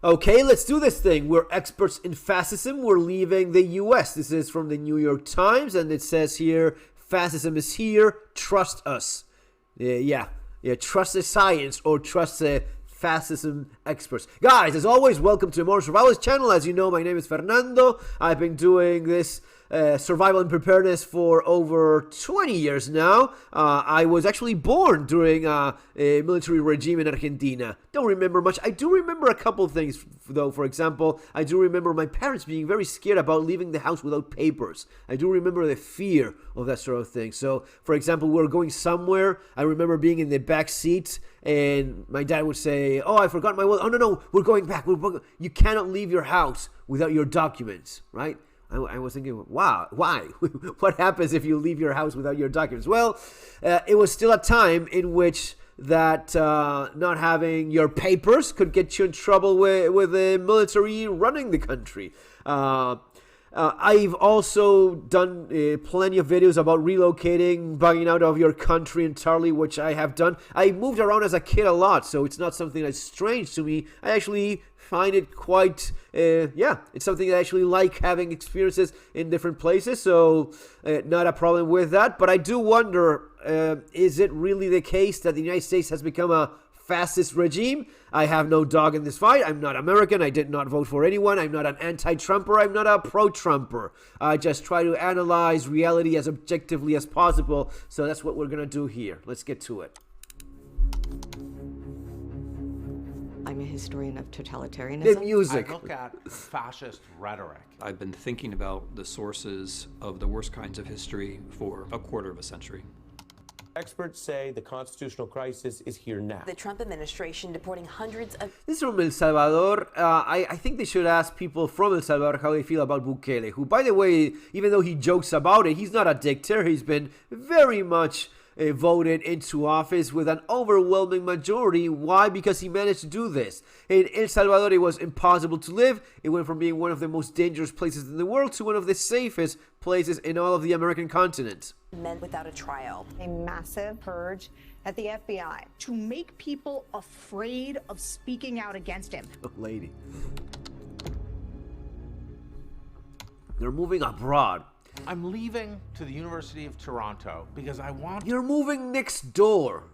Okay, let's do this thing. We're experts in fascism. We're leaving the US. This is from the New York Times, and it says here, fascism is here. Trust us. Yeah. Trust the science or trust the fascism experts. Guys, as always, welcome to More Survival's channel. As you know, my name is Fernando. I've been doing this survival and preparedness for over 20 years now. I was actually born during a military regime in Argentina. Don't remember much. I do remember a couple of things, though. For example, I do remember my parents being very scared about leaving the house without papers. I do remember the fear of that sort of thing. So, for example, we were going somewhere. I remember being in the back seat, and my dad would say, "Oh, I forgot my wallet. Oh, no, we're going back. You cannot leave your house without your documents," right? I was thinking, wow, why? What happens if you leave your house without your documents? Well, it was still a time in which that not having your papers could get you in trouble with the military running the country. I've also done plenty of videos about relocating, bugging out of your country entirely, which I have done. I moved around as a kid a lot, so it's not something that's strange to me. I actually find it quite, it's something I actually like, having experiences in different places, so not a problem with that. But I do wonder, is it really the case that the United States has become a fascist regime? I have no dog in this fight. I'm not American. I did not vote for anyone. I'm not an anti-Trumper. I'm not a pro-Trumper. I just try to analyze reality as objectively as possible. So that's what we're going to do here. Let's get to it. I'm a historian of totalitarianism. The music. I look at fascist rhetoric. I've been thinking about the sources of the worst kinds of history for a quarter of a century. Experts say the constitutional crisis is here now. The Trump administration deporting hundreds of... This is from El Salvador. I think they should ask people from El Salvador how they feel about Bukele, who, by the way, even though he jokes about it, he's not a dictator. He's been very much voted into office with an overwhelming majority. Why? Because he managed to do this. In El Salvador, it was impossible to live. It went from being one of the most dangerous places in the world to one of the safest places in all of the American continent. Men without a trial. A massive purge at the FBI to make people afraid of speaking out against him. Oh, lady. They're moving abroad. I'm leaving to the University of Toronto because I want You're moving next door.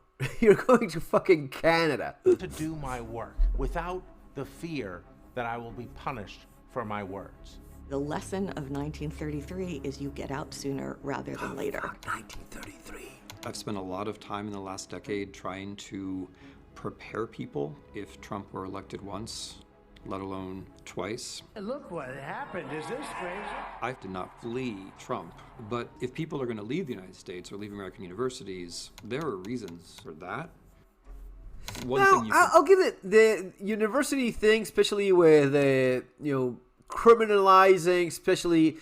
You're going to fucking Canada to do my work without the fear that I will be punished for my words. The lesson of 1933 is you get out sooner rather than later. 1933. I've spent a lot of time in the last decade trying to prepare people if Trump were elected once, let alone twice. Look what happened. Is this crazy? I did not flee Trump, but if people are going to leave the United States or leave American universities, there are reasons for that. I'll give it the university thing, especially with criminalizing, especially.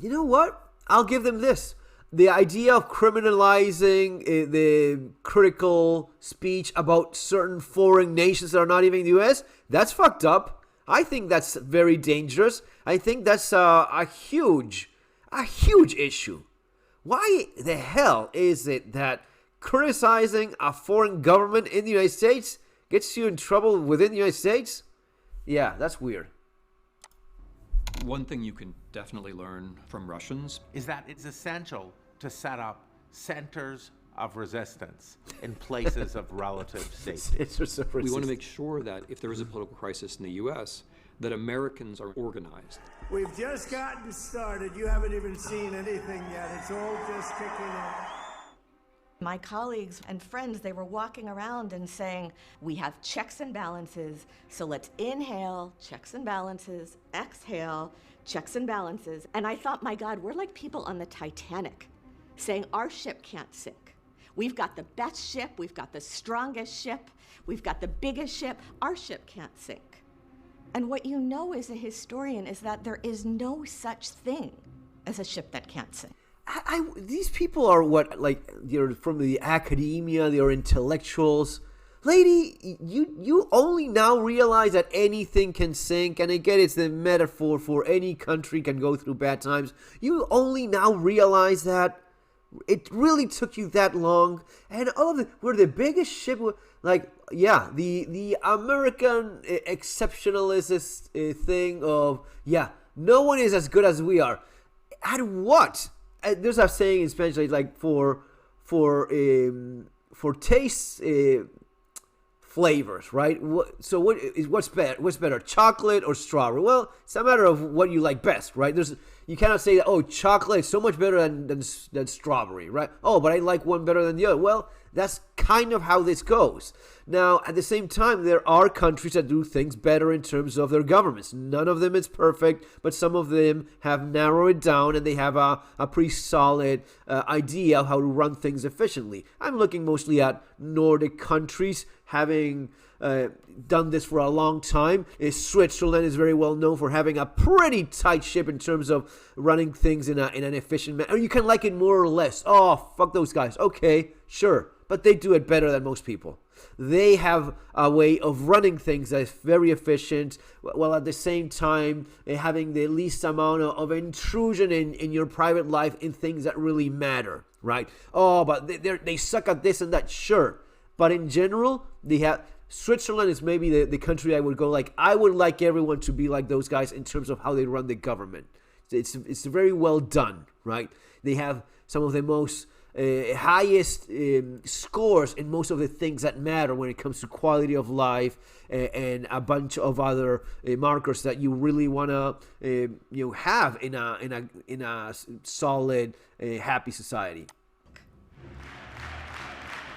You know what? I'll give them this. The idea of criminalizing the critical speech about certain foreign nations that are not even the U.S., that's fucked up. I think that's very dangerous. I think that's a huge issue. Why the hell is it that criticizing a foreign government in the United States gets you in trouble within the United States? Yeah, that's weird. One thing you can definitely learn from Russians Is that it's essential to set up centers of resistance in places of relative safety. we want to make sure that if there is a political crisis in the U.S., that Americans are organized. We've just gotten started. You haven't even seen anything yet. It's all just kicking off. My colleagues and friends, they were walking around and saying, we have checks and balances, so let's inhale, checks and balances, exhale, checks and balances. And I thought, my God, we're like people on the Titanic saying our ship can't sink. We've got the best ship, we've got the strongest ship, we've got the biggest ship, our ship can't sink. And what you know as a historian is that there is no such thing as a ship that can't sink. These people are what, like, they're from the academia, they're intellectuals. Lady, you only now realize that anything can sink, and again, it's the metaphor for any country can go through bad times. You only now realize that. It really took you that long, and all of it. We're the biggest ship. Like, yeah, the American exceptionalist thing of, yeah, no one is as good as we are. At what? There's a saying in Spanish, like for taste flavors, right? So what's better? What's better, chocolate or strawberry? Well, it's a matter of what you like best, right? You cannot say that, oh, chocolate is so much better than strawberry, right? Oh, but I like one better than the other. Well, that's kind of how this goes. Now, at the same time, there are countries that do things better in terms of their governments. None of them is perfect, but some of them have narrowed it down and they have a pretty solid idea of how to run things efficiently. I'm looking mostly at Nordic countries having done this for a long time. Switzerland is very well known for having a pretty tight ship in terms of running things in an efficient manner. You can like it more or less. Oh, fuck those guys. Okay, sure. But they do it better than most people. They have a way of running things that is very efficient, while at the same time having the least amount of intrusion in your private life in things that really matter, right? Oh, but they suck at this and that, sure. But in general, Switzerland is maybe the country I would go like. I would like everyone to be like those guys in terms of how they run the government. It's very well done, right? They have some of the most highest scores in most of the things that matter when it comes to quality of life and a bunch of other markers that you really want to have in a solid happy society.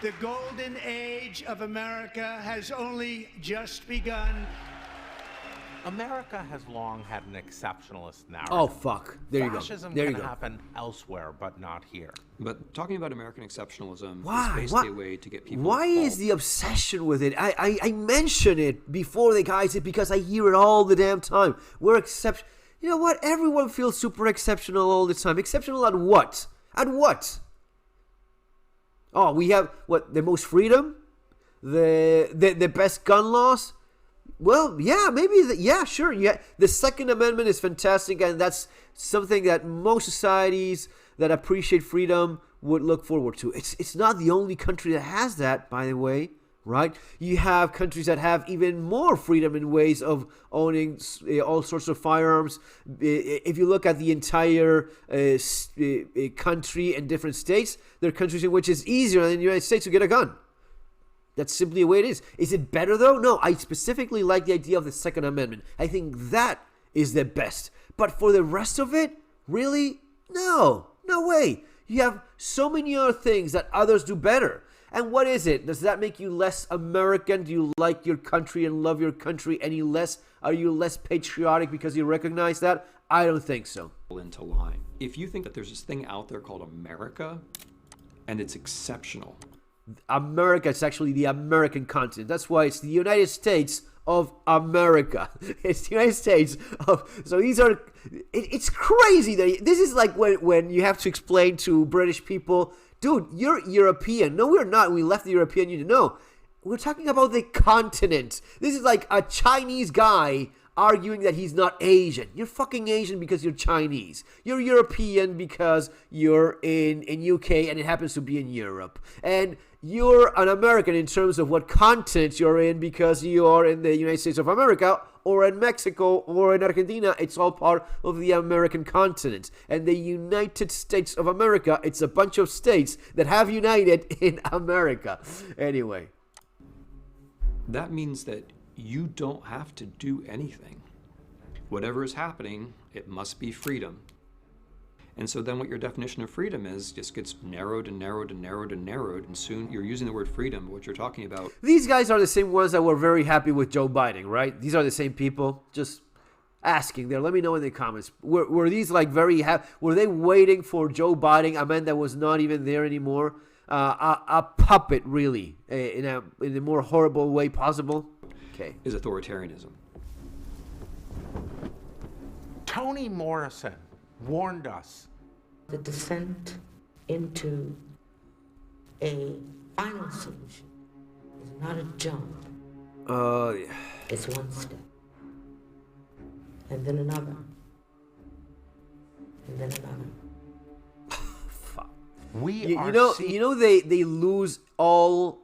The golden age of America has only just begun. America has long had an exceptionalist narrative. Oh, fuck. There you go. Fascism There you can go. happen elsewhere, but not here. But talking about American exceptionalism Why? is basically a way to get people Why involved. is the obsession with it? I mention it before the guys it because I hear it all the damn time. We're You know what? Everyone feels super exceptional all the time. Exceptional at what? At what? Oh, we have what? The most freedom? The best gun laws? Well, yeah, maybe. Yeah, sure. Yeah, the Second Amendment is fantastic, and that's something that most societies that appreciate freedom would look forward to. It's not the only country that has that, by the way, right? You have countries that have even more freedom in ways of owning all sorts of firearms. If you look at the entire country and different states, there are countries in which it's easier than the United States to get a gun. That's simply the way it is. Is it better, though? No, I specifically like the idea of the Second Amendment. I think that is the best. But for the rest of it, really? No. No way. You have so many other things that others do better. And what is it? Does that make you less American? Do you like your country and love your country any less? Are you less patriotic because you recognize that? I don't think so. Into line. If you think that there's this thing out there called America, and it's exceptional, America is actually the American continent. That's why it's the United States of America. It's the United States of... So these are... It's crazy that... This is like when you have to explain to British people, dude, you're European. No, we're not. We left the European Union. No, we're talking about the continent. This is like a Chinese guy arguing that he's not Asian. You're fucking Asian because you're Chinese. You're European because you're in UK and it happens to be in Europe. And you're an American in terms of what continent you're in because you are in the United States of America or in Mexico or in Argentina. It's all part of the American continent. And the United States of America, it's a bunch of states that have united in America. Anyway. that means that you don't have to do anything. Whatever is happening, it must be freedom. And so then what your definition of freedom is just gets narrowed and narrowed and narrowed and narrowed, and soon you're using the word freedom, but what you're talking about. These guys are the same ones that were very happy with Joe Biden, right? These are the same people. Just asking there. Let me know in the comments. Were these like very happy? Were they waiting for Joe Biden, a man that was not even there anymore? A puppet, really, in the more horrible way possible? Okay. Is authoritarianism. Toni Morrison warned us. The descent into a final solution is not a jump. Yeah. It's one step. And then another. And then another. We you know they lose all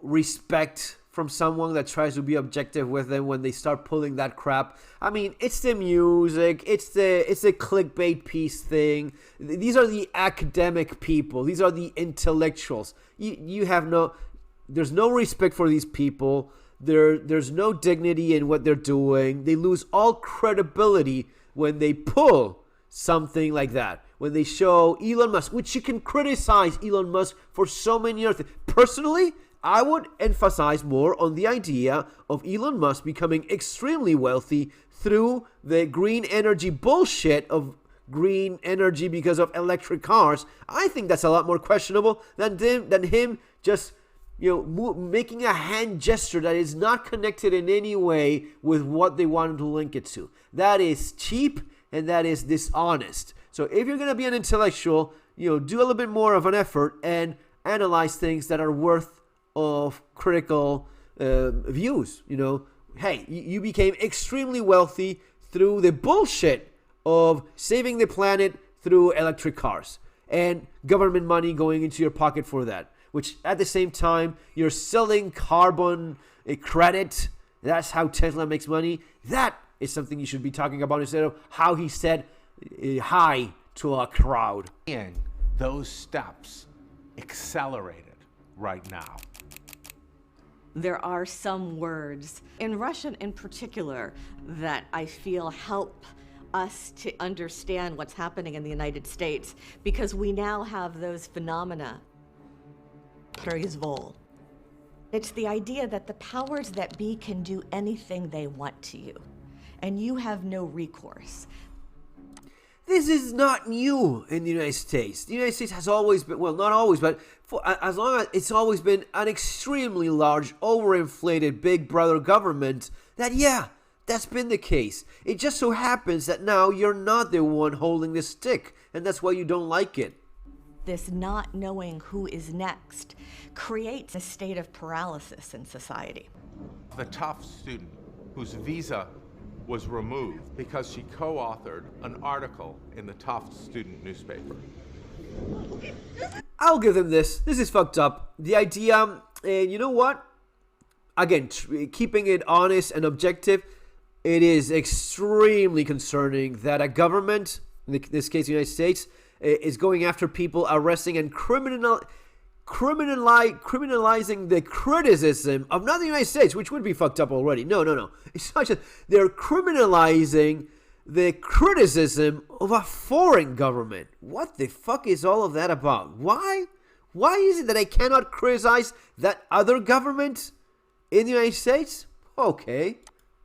respect from someone that tries to be objective with them when they start pulling that crap. I mean, it's the music, it's the clickbait piece thing. These are the academic people. These are the intellectuals. There's no respect for these people. There's no dignity in what they're doing. They lose all credibility when they pull something like that. When they show Elon Musk, which you can criticize Elon Musk for so many other things. Personally, I would emphasize more on the idea of Elon Musk becoming extremely wealthy through the green energy bullshit of green energy because of electric cars. I think that's a lot more questionable than him just making a hand gesture that is not connected in any way with what they wanted to link it to. That is cheap and that is dishonest. So if you're going to be an intellectual, do a little bit more of an effort and analyze things that are worth of critical views. Hey, you became extremely wealthy through the bullshit of saving the planet through electric cars and government money going into your pocket for that, which at the same time you're selling carbon credit. That's how Tesla makes money. That is something you should be talking about instead of how he said hi to a crowd. Those steps accelerated right now. There are some words, in Russian in particular, that I feel help us to understand what's happening in the United States, because we now have those phenomena. Произвол. It's the idea that the powers that be can do anything they want to you, and you have no recourse. This is not new in the United States. The United States has always been, well, not always, but for as long as it's always been an extremely large, overinflated big brother government that's been the case. It just so happens that now you're not the one holding the stick, and that's why you don't like it. This not knowing who is next creates a state of paralysis in society. The Tufts student whose visa was removed because she co-authored an article in the Tufts student newspaper. I'll give them this. This is fucked up. The idea, you know what? Again, keeping it honest and objective, it is extremely concerning that a government, in this case the United States, is going after people, arresting and criminalizing the criticism of not the United States, which would be fucked up already. No. It's not just, they're criminalizing the criticism of a foreign government. What the fuck is all of that about? Why? Why is it that I cannot criticize that other government in the United States? Okay,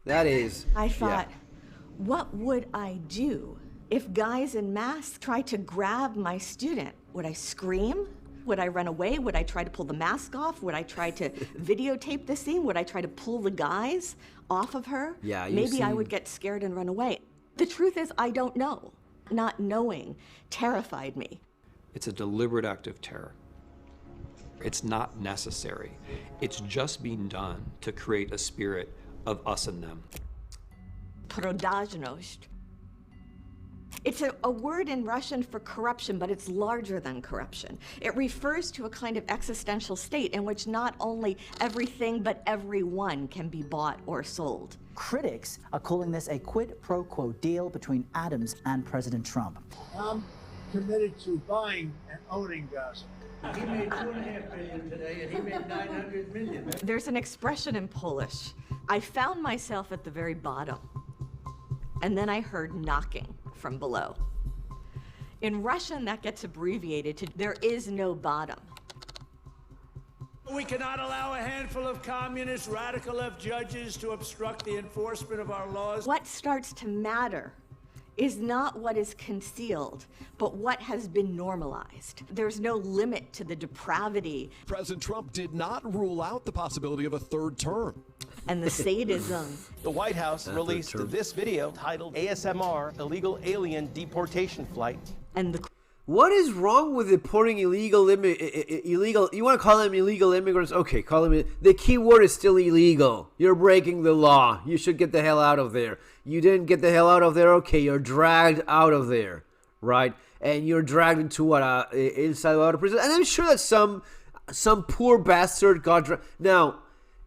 that is... I thought, what would I do if guys in masks tried to grab my student? Would I scream? Would I run away? Would I try to pull the mask off? Would I try to videotape the scene? Would I try to pull the guys off of her? Yeah, maybe I would get scared and run away. The truth is, I don't know. Not knowing terrified me. It's a deliberate act of terror. It's not necessary. It's just being done to create a spirit of us and them. Продажность. It's a word in Russian for corruption, but it's larger than corruption. It refers to a kind of existential state in which not only everything but everyone can be bought or sold. Critics are calling this a quid pro quo deal between Adams and President Trump. I'm committed to buying and owning Gaza. He made $2.5 billion today, and he made $900 million. There's an expression in Polish. I found myself at the very bottom, and then I heard knocking from below. In Russian, that gets abbreviated to there is no bottom. We cannot allow a handful of communist radical left judges to obstruct the enforcement of our laws. What starts to matter is not what is concealed, but what has been normalized. There's no limit to the depravity. President Trump did not rule out the possibility of a third term. And the sadism. The White House released this video titled ASMR, Illegal Alien Deportation Flight. And the... What is wrong with deporting illegal, you want to call them illegal immigrants? Okay, call them, the key word is still illegal. You're breaking the law. You should get the hell out of there. You didn't get the hell out of there, okay, you're dragged out of there, right? And you're dragged into what, El Salvador prison. And I'm sure that some, some poor bastard got now.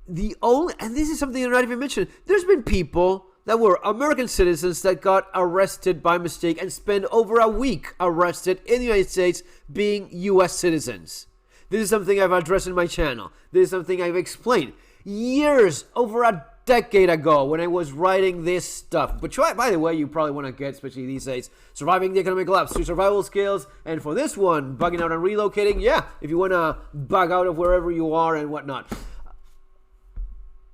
The only, and this is something they're not even mentioning. There's been people that were American citizens that got arrested by mistake and spent over a week arrested in the United States being U.S. citizens. This is something I've addressed in my channel. This is something I've explained years, over a decade ago when I was writing this stuff. But by the way, you probably want to get, especially these days, Surviving the Economic Collapse, 3 survival skills, and for this one, bugging out and relocating, yeah, if you want to bug out of wherever you are and whatnot.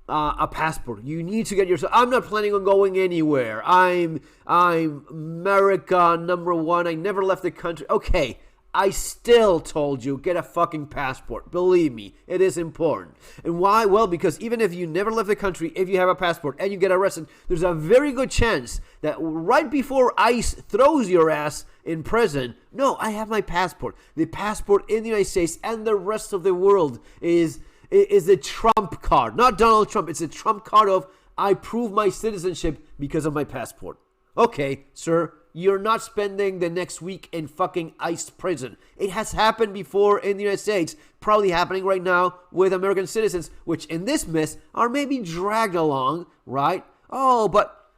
A passport. You need to get yourself. I'm not planning on going anywhere. I'm America #1. I never left the country. Okay, I still told you, get a fucking passport. Believe me, it is important. And why? Well, because even if you never left the country, if you have a passport and you get arrested, there's a very good chance that right before ICE throws your ass in prison, no, I have my passport. The passport in the United States and the rest of the world is a trump card. Not Donald Trump. It's a trump card of, I prove my citizenship because of my passport. Okay, sir, you're not spending the next week in fucking ICE prison. It has happened before in the United States, probably happening right now with American citizens, which in this mess are maybe dragged along, right? Oh, but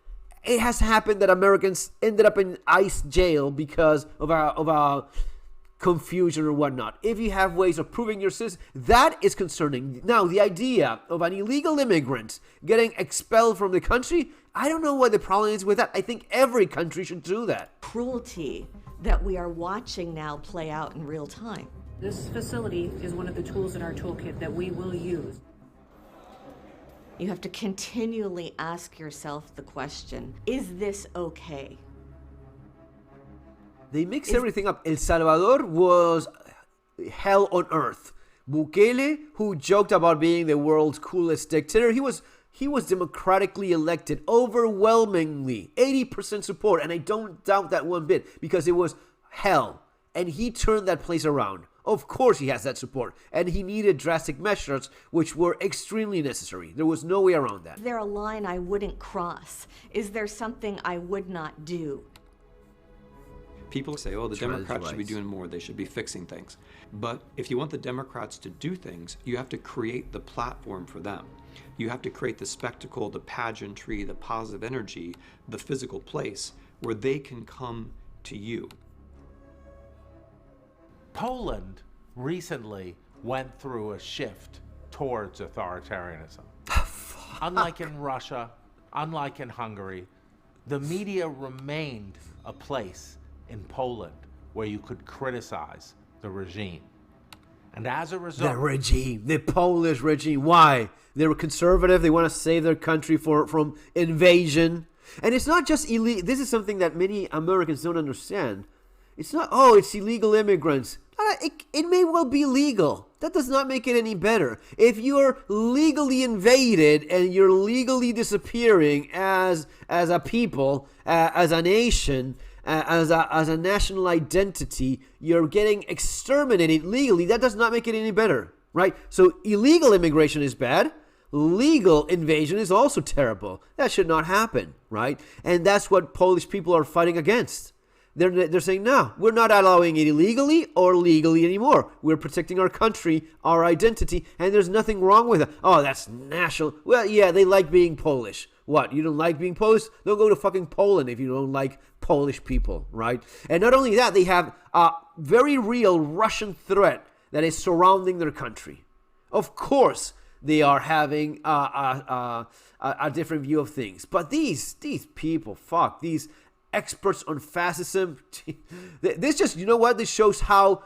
it has happened that Americans ended up in ICE jail because of our confusion or whatnot. If you have ways of proving your citizenship, that is concerning. Now, the idea of an illegal immigrant getting expelled from the country, I don't know what the problem is with that. I think every country should do that. Cruelty that we are watching now play out in real time. This facility is one of the tools in our toolkit that we will use. You have to continually ask yourself the question, is this okay? They mix everything up. El Salvador was hell on earth. Bukele, who joked about being the world's coolest dictator, he was democratically elected overwhelmingly, 80% support, and I don't doubt that one bit, because it was hell, and he turned that place around. Of course he has that support, and he needed drastic measures, which were extremely necessary. There was no way around that. Is there a line I wouldn't cross? Is there something I would not do? People say, oh, the Democrats should be doing more, they should be fixing things. But if you want the Democrats to do things, you have to create the platform for them. You have to create the spectacle, the pageantry, the positive energy, the physical place where they can come to you. Poland recently went through a shift towards authoritarianism. Unlike in Russia, unlike in Hungary, the media remained a place in Poland where you could criticize the regime. And as a result... The regime, the Polish regime. Why? They were conservative. They want to save their country from invasion. And it's not just illegal. This is something that many Americans don't understand. It's not, oh, it's illegal immigrants. It may well be legal. That does not make it any better. If you're legally invaded and you're legally disappearing as a people, as a nation, as a national identity, you're getting exterminated legally. That does not make it any better, right? So illegal immigration is bad. Legal invasion is also terrible. That should not happen, right? And that's what Polish people are fighting against. They're saying, no, we're not allowing it illegally or legally anymore. We're protecting our country, our identity, and there's nothing wrong with it. Oh, that's national. Well, yeah, they like being Polish. What, you don't like being Polish? Don't go to fucking Poland if you don't like Polish people, right? And not only that, they have a very real Russian threat that is surrounding their country. Of course, they are having a different view of things. But these people, these experts on fascism, this just, you know what? This shows how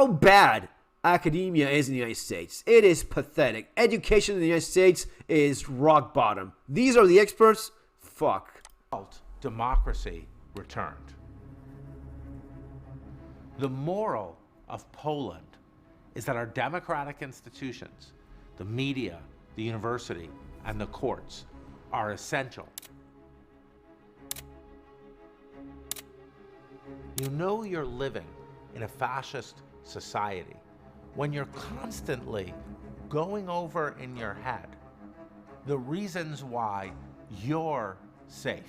bad academia is in the United States. It is pathetic. Education in the United States is rock bottom. These are the experts. Fuck. Democracy returned. The moral of Poland is that our democratic institutions, the media, the university, and the courts are essential. You know you're living in a fascist society when you're constantly going over in your head the reasons why you're safe.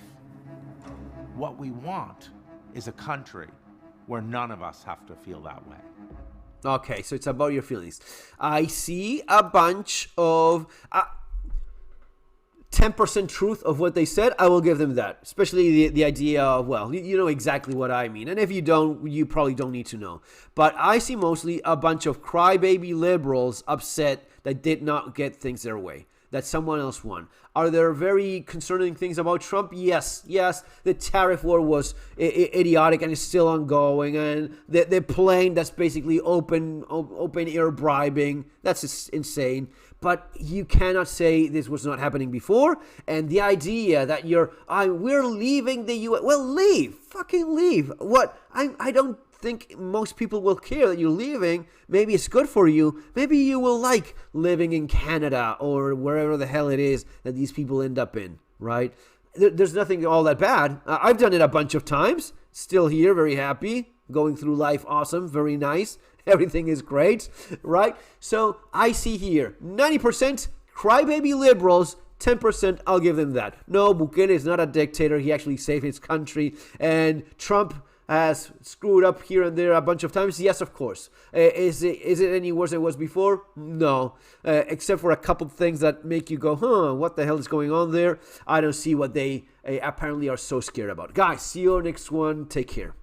What we want is a country where none of us have to feel that way. Okay, so it's about your feelings. I see a bunch of 10% truth of what they said. I will give them that, especially the idea of, well, you know exactly what I mean. And if you don't, you probably don't need to know. But I see mostly a bunch of crybaby liberals upset that did not get things their way, that someone else won. Are there very concerning things about Trump? Yes. The tariff war was idiotic and is still ongoing, and the plane that's basically open air bribing, that's insane. But you cannot say this was not happening before. And the idea that we're leaving the U.S. Well, leave, fucking leave. What? I don't think most people will care that you're leaving. Maybe it's good for you. Maybe you will like living in Canada or wherever the hell it is that these people end up in, right? There's nothing all that bad. I've done it a bunch of times. Still here, very happy. Going through life, awesome, very nice. Everything is great, right? So I see here 90% crybaby liberals, 10%, I'll give them that. No, Bukele is not a dictator. He actually saved his country. And Trump has screwed up here and there a bunch of times. Yes, of course. Is it any worse than it was before? No. Except for a couple things that make you go, what the hell is going on there? I don't see what they apparently are so scared about. Guys, see you next one. Take care.